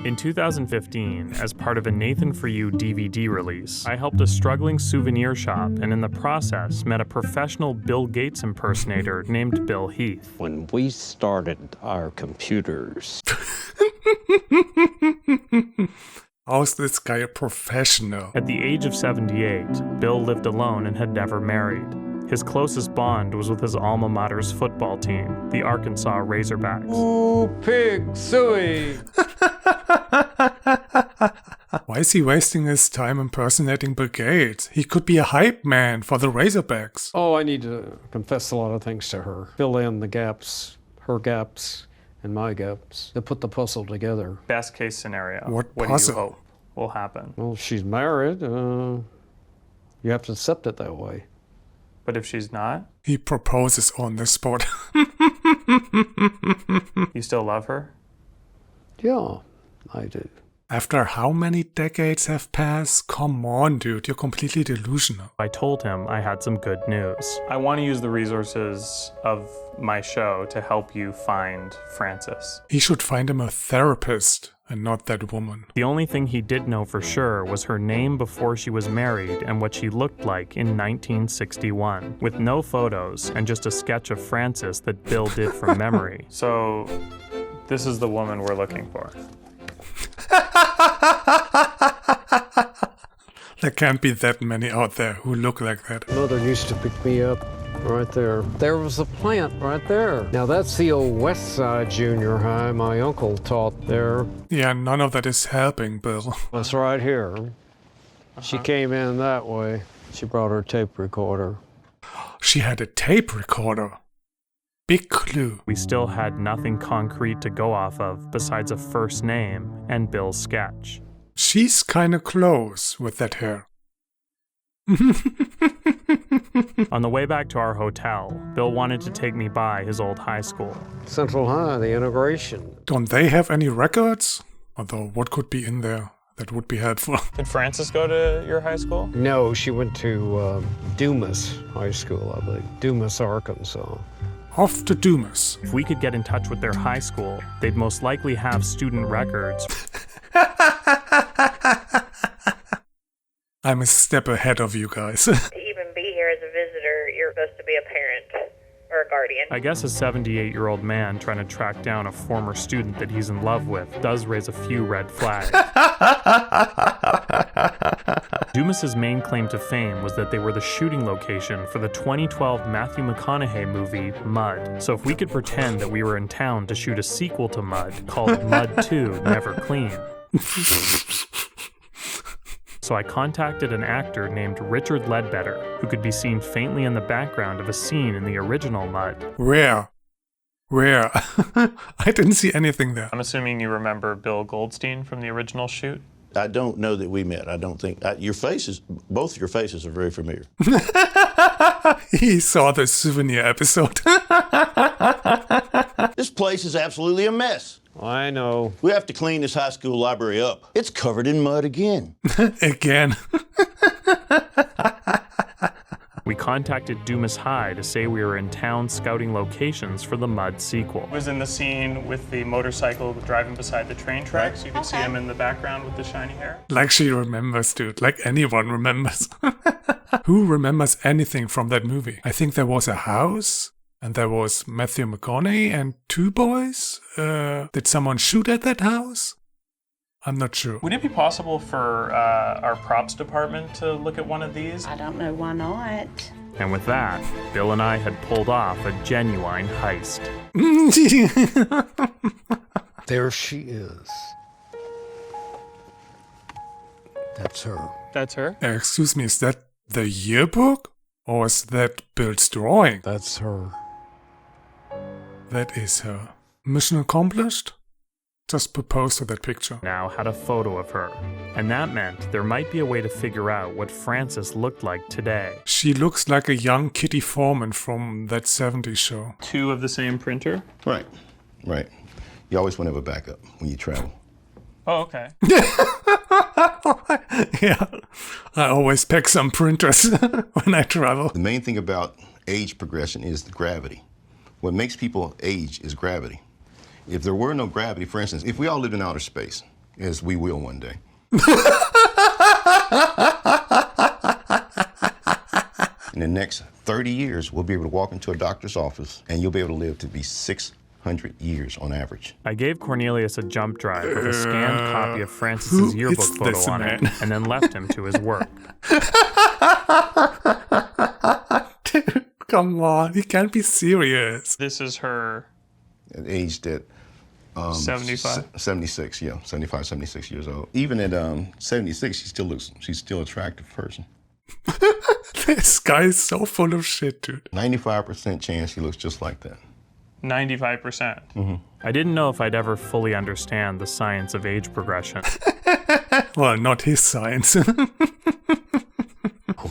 In 2015, as part of a Nathan For You DVD release, I helped a struggling souvenir shop and in the process met a professional Bill Gates impersonator named Bill Heath. When we started our computers... How's this guy a professional? At the age of 78, Bill lived alone and had never married. His closest bond was with his alma mater's football team, the Arkansas Razorbacks. Ooh, pig suey! Why is he wasting his time impersonating Bill Gates? He could be a hype man for the Razorbacks. Oh, I need to confess a lot of things to her. Fill in the gaps, her gaps, and my gaps, to put the puzzle together. Best case scenario. What do puzzle? you hope will happen? Well, she's married. You have to accept it that way. But if she's not? He proposes on the spot. You still love her? Yeah, I do. After how many decades have passed? Come on, dude, you're completely delusional. I told him I had some good news. I want to use the resources of my show to help you find Frances. He should find him a therapist and not that woman. The only thing he did know for sure was her name before she was married and what she looked like in 1961, with no photos and just a sketch of Frances that Bill did from memory. So, this is the woman we're looking for. There can't be that many out there who look like that. Mother used to pick me up right there. There was a plant right there. Now that's the old West Side Junior High my uncle taught there. Yeah, none of that is helping, Bill. That's right here. She came in that way. She brought her tape recorder. She had a tape recorder. Big clue. We still had nothing concrete to go off of besides a first name and Bill's sketch. She's kinda close with that hair. On the way back to our hotel, Bill wanted to take me by his old high school. Central High, the integration. Don't they have any records? Although, what could be in there that would be helpful? Did Frances go to your high school? No, she went to Dumas High School, I believe. Dumas, Arkansas. Off to Dumas. If we could get in touch with their high school, they'd most likely have student records. I'm a step ahead of you guys. To even be here as a visitor, you're supposed to be a parent or a guardian. I guess a 78-year-old man trying to track down a former student that he's in love with does raise a few red flags. Dumas's main claim to fame was that they were the shooting location for the 2012 Matthew McConaughey movie, Mud. So if we could pretend that we were in town to shoot a sequel to Mud called Mud 2 Never Clean. So I contacted an actor named Richard Ledbetter, who could be seen faintly in the background of a scene in the original Mud. Where? I didn't see anything there. I'm assuming you remember Bill Goldstein from the original shoot? I don't know that we met. I don't think your faces, both your faces, are very familiar. He saw the souvenir episode. This place is absolutely a mess. I know. We have to clean this high school library up. It's covered in mud again. Again. We contacted Dumas High to say we were in town scouting locations for the Mud sequel. Was in the scene with the motorcycle driving beside the train tracks. You can see him in the background with the shiny hair. Like she remembers, dude. Like anyone remembers. Who remembers anything from that movie? I think there was a house, and there was Matthew McConaughey and two boys. Did someone shoot at that house? I'm not sure. Would it be possible for our props department to look at one of these? I don't know why not. And with that, Bill and I had pulled off a genuine heist. There she is. That's her. That's her? Excuse me, is that the yearbook? Or is that Bill's drawing? That's her. That is her. Mission accomplished? Just propose to that picture. Now had a photo of her. And that meant there might be a way to figure out what Frances looked like today. She looks like a young Kitty Foreman from that 70s show. Two of the same printer? Right. You always want to have a backup when you travel. Oh, okay. Yeah, I always pack some printers when I travel. The main thing about age progression is the gravity. What makes people age is gravity. If there were no gravity, for instance, if we all lived in outer space as we will one day. In the next 30 years, we'll be able to walk into a doctor's office and you'll be able to live to be 600 years on average. I gave Cornelius a jump drive with a scanned copy of Francis's who yearbook is photo this on it, man? and then left him to his work. Dude, come on, you can't be serious. This is her Aged at 75. 76, yeah, 75, 76 years old. Even at 76, she's still an attractive person. This guy is so full of shit, dude. 95% chance she looks just like that. 95%. I didn't know if I'd ever fully understand the science of age progression. Well, not his science. Oh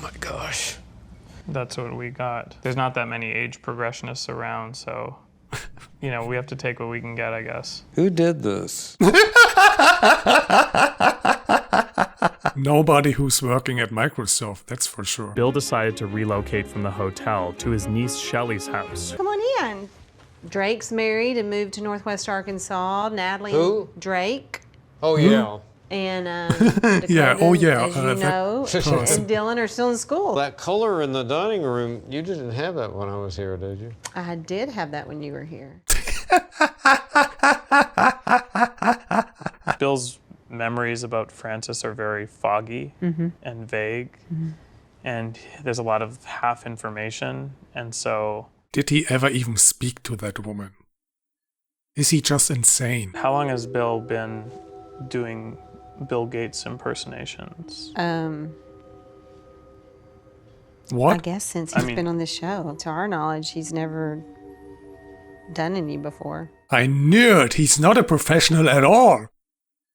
my gosh. That's what we got. There's not that many age progressionists around, so, you know, we have to take what we can get, I guess. Who did this? Nobody who's working at Microsoft, that's for sure. Bill decided to relocate from the hotel to his niece Shelley's house. Come on in. Drake's married and moved to Northwest Arkansas. Natalie Who? and Drake. Oh, yeah. And Yeah, oh yeah, as you that know, person. and Dylan are still in school. That color in the dining room, you didn't have that when I was here, did you? I did have that when you were here. Bill's memories about Francis are very foggy and vague, and there's a lot of half information, and so Did he ever even speak to that woman? Is he just insane? how long has Bill been doing Bill Gates impersonations? What? I guess since I he's mean- been on the show. To our knowledge, he's never done any before. I knew it. He's not a professional at all.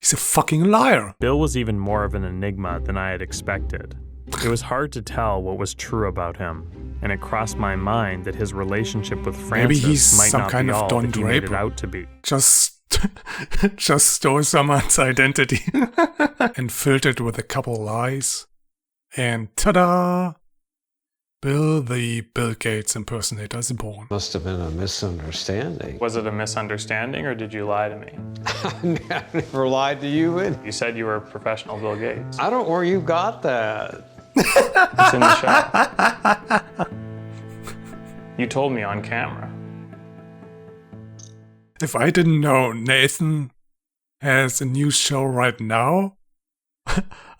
He's a fucking liar. Bill was even more of an enigma than I had expected. It was hard to tell what was true about him, and it crossed my mind that his relationship with Maybe Francis he's might some not kind be of all Don that he made it Draper. out to be. Just stole someone's identity and filled it with a couple lies. And ta-da! Bill the Bill Gates impersonator is born. Must have been a misunderstanding. Was it a misunderstanding, or did you lie to me? I never lied to you. You said you were a professional Bill Gates. I don't know where you got that. It's in the show. You told me on camera. If I didn't know Nathan has a new show right now,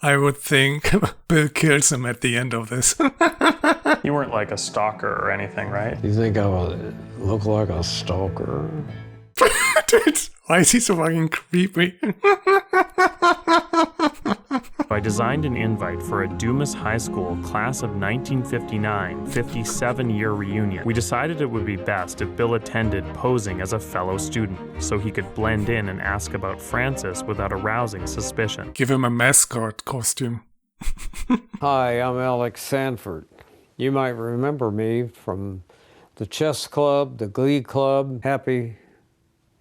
I would think Bill kills him at the end of this. You weren't like a stalker or anything, right? You think I would look like a stalker? Dude, why is he so fucking creepy? I designed an invite for a Dumas High School class of 1959 57-year reunion. We decided it would be best if Bill attended posing as a fellow student, so he could blend in and ask about Francis without arousing suspicion. Give him a mascot costume. Hi, I'm Alex Sanford. You might remember me from the chess club, the glee club, Happy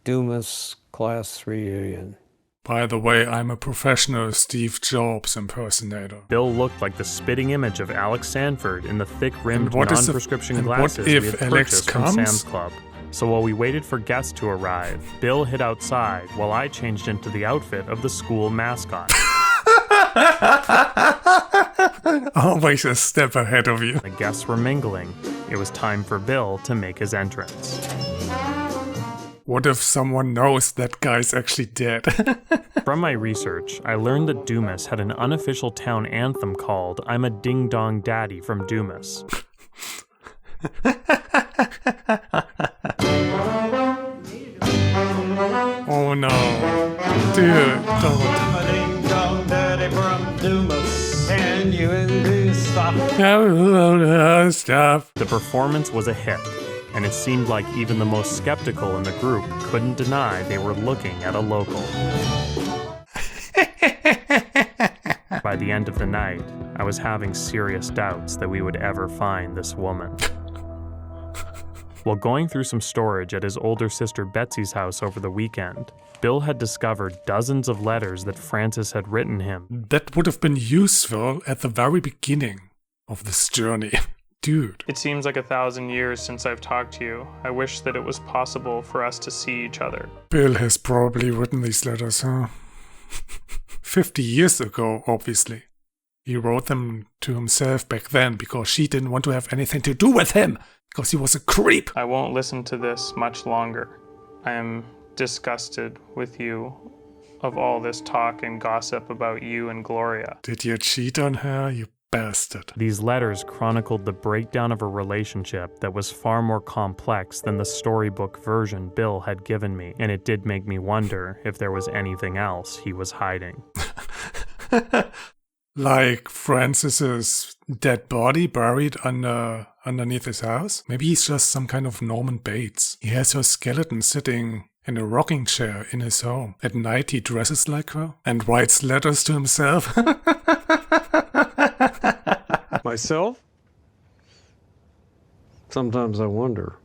Dumas class reunion. By the way, I'm a professional Steve Jobs impersonator. Bill looked like the spitting image of Alex Sanford in the thick-rimmed And what is the- non-prescription and what glasses if we had Alex purchased from comes? Sam's Club. So while we waited for guests to arrive, Bill hid outside while I changed into the outfit of the school mascot. Always a step ahead of you. The guests were mingling. It was time for Bill to make his entrance. What if someone knows that guy's actually dead? From my research, I learned that Dumas had an unofficial town anthem called I'm a Ding Dong Daddy from Dumas. Oh no. Dude, don't. Stop. The performance was a hit, and it seemed like even the most skeptical in the group couldn't deny they were looking at a local. By the end of the night, I was having serious doubts that we would ever find this woman. While going through some storage at his older sister Betsy's house over the weekend, Bill had discovered dozens of letters that Francis had written him. That would have been useful at the very beginning of this journey. Dude. It seems like 1,000 years since I've talked to you. I wish that it was possible for us to see each other. Bill has probably written these letters, huh? 50 years ago, obviously. He wrote them to himself back then because she didn't want to have anything to do with him, because he was a creep. I won't listen to this much longer. I am disgusted with you of all this talk and gossip about you and Gloria. Did you cheat on her, you bastard? These letters chronicled the breakdown of a relationship that was far more complex than the storybook version Bill had given me, and it did make me wonder if there was anything else he was hiding. Like Francis's dead body buried underneath his house? Maybe he's just some kind of Norman Bates. He has her skeleton sitting in a rocking chair in his home. At night he dresses like her and writes letters to himself. Myself? Sometimes I wonder.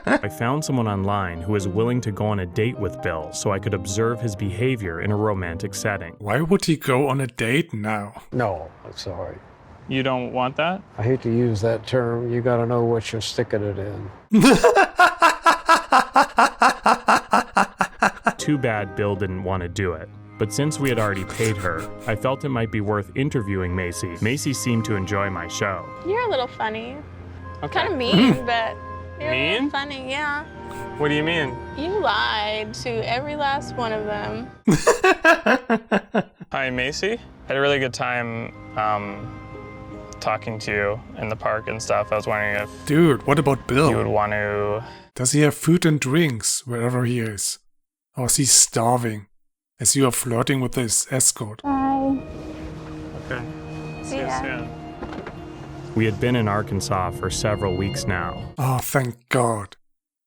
I found someone online who was willing to go on a date with Bill so I could observe his behavior in a romantic setting. Why would he go on a date now? No, I'm sorry. You don't want that? I hate to use that term. You gotta know what you're sticking it in. Too bad Bill didn't want to do it. But since we had already paid her, I felt it might be worth interviewing Macy. Macy seemed to enjoy my show. You're a little funny. Okay. Kind of mean, but you're a Mean? little funny, yeah. What do you mean? You lied to every last one of them. Hi, Macy. Had a really good time talking to you in the park and stuff. I was wondering if Dude, what about Bill? you would want to... Does he have food and drinks wherever he is? Or is he starving as you are flirting with this escort? Bye. Okay. See ya. soon. We had been in Arkansas for several weeks now. Oh, thank God.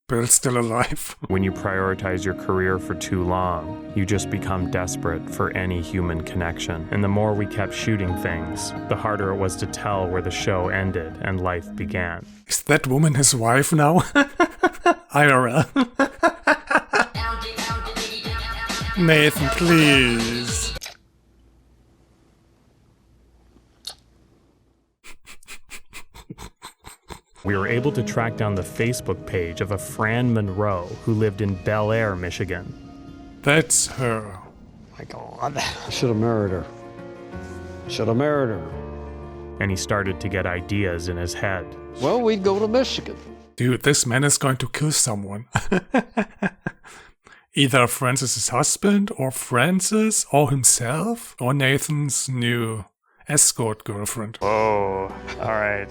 Bill's still alive. When you prioritize your career for too long, you just become desperate for any human connection. And the more we kept shooting things, the harder it was to tell where the show ended and life began. Is that woman his wife now? IRL. Nathan, please. We were able to track down the Facebook page of a Fran Monroe who lived in Bel Air, Michigan. That's her. My God. I should have married her. Should have married her. And he started to get ideas in his head. Well, we'd go to Michigan. Dude, this man is going to kill someone. Either Francis's husband, or Francis, or himself, or Nathan's new escort girlfriend. Oh, all right.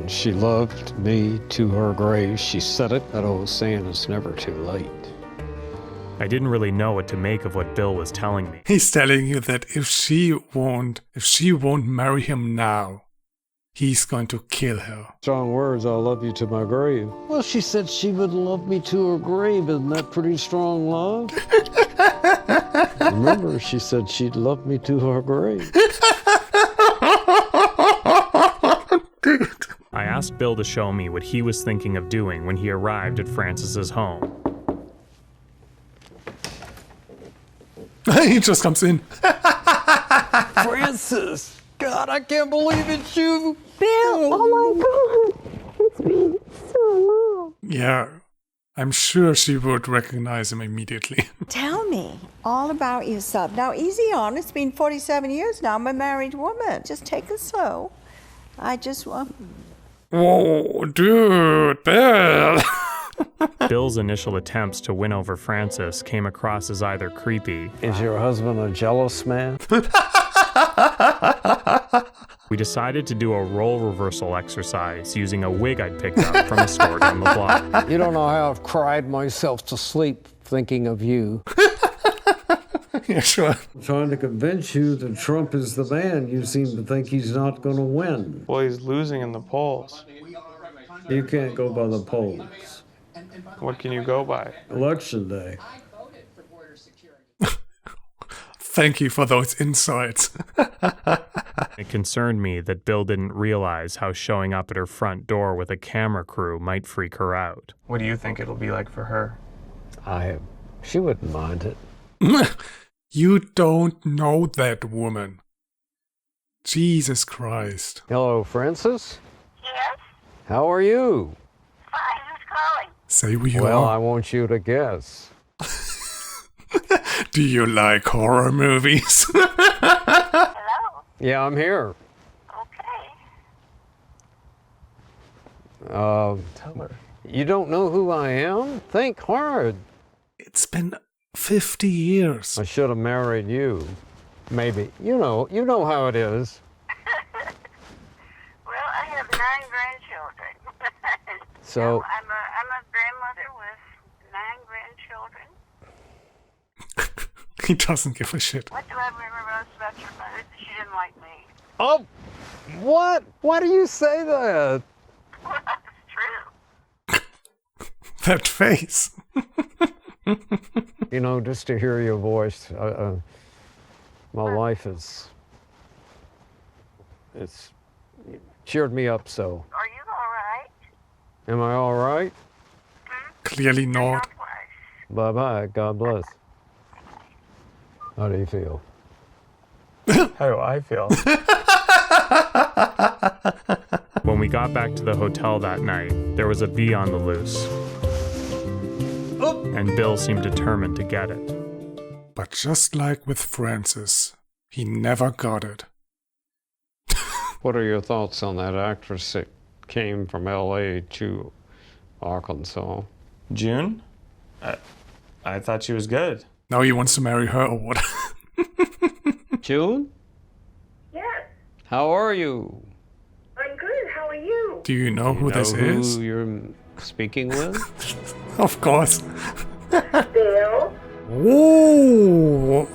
She loved me to her grave. She said it. That old saying is never too late. I didn't really know what to make of what Bill was telling me. He's telling you that if she won't marry him now, he's going to kill her. Strong words, I'll love you to my grave. Well, she said she would love me to her grave. Isn't that pretty strong love? Remember, she said she'd love me to her grave. I asked Bill to show me what he was thinking of doing when he arrived at Francis's home. He just comes in. Francis! God, I can't believe it's you! Bill! Oh my God! It's been so long. Yeah, I'm sure she would recognize him immediately. Tell me all about yourself. Now, easy on. It's been 47 years now. I'm a married woman. Just take it slow. I just want... Whoa, dude, Bill! Bill's initial attempts to win over Francis came across as either creepy. Is your husband a jealous man? We decided to do a role reversal exercise using a wig I'd picked up from a store down the block. You don't know how I've cried myself to sleep thinking of you. Yeah, sure. I'm trying to convince you that Trump is the man. You seem to think he's not going to win. Well, he's losing in the polls. You can't go by the polls. What can you go by? Election day. Thank you for those insights. It concerned me that Bill didn't realize how showing up at her front door with a camera crew might freak her out. What do you think it'll be like for her? She wouldn't mind it. You don't know that woman. Jesus Christ. Hello, Francis? Yes? How are you? Hi, who's calling? Say who you Well, I are. want you to guess. Do you like horror movies? Hello? Yeah, I'm here. Okay. You don't know who I am? Think hard. It's been 50 years. I should have married you. Maybe. You know how it is. Well, I have 9 grandchildren. So I'm a grandmother with 9 grandchildren. He doesn't give a shit. What do I remember most about your mother? She didn't like me. oh, what? Why do you say that? Well, it's true. That face. Just to hear your voice, my life it's cheered me up so. Are you all right? Am I all right? Clearly not. Bye-bye. God bless. How do you feel? How do I feel? When we got back to the hotel that night, there was a bee on the loose. And Bill seemed determined to get it. But just like with Francis, he never got it. What are your thoughts on that actress that came from L.A. to Arkansas? June? I thought she was good. Now he wants to marry her or what? June? Yes, How are you? I'm good. How are you? Do you know who this Know is? who you're speaking with? Of course. Bill? Whoa!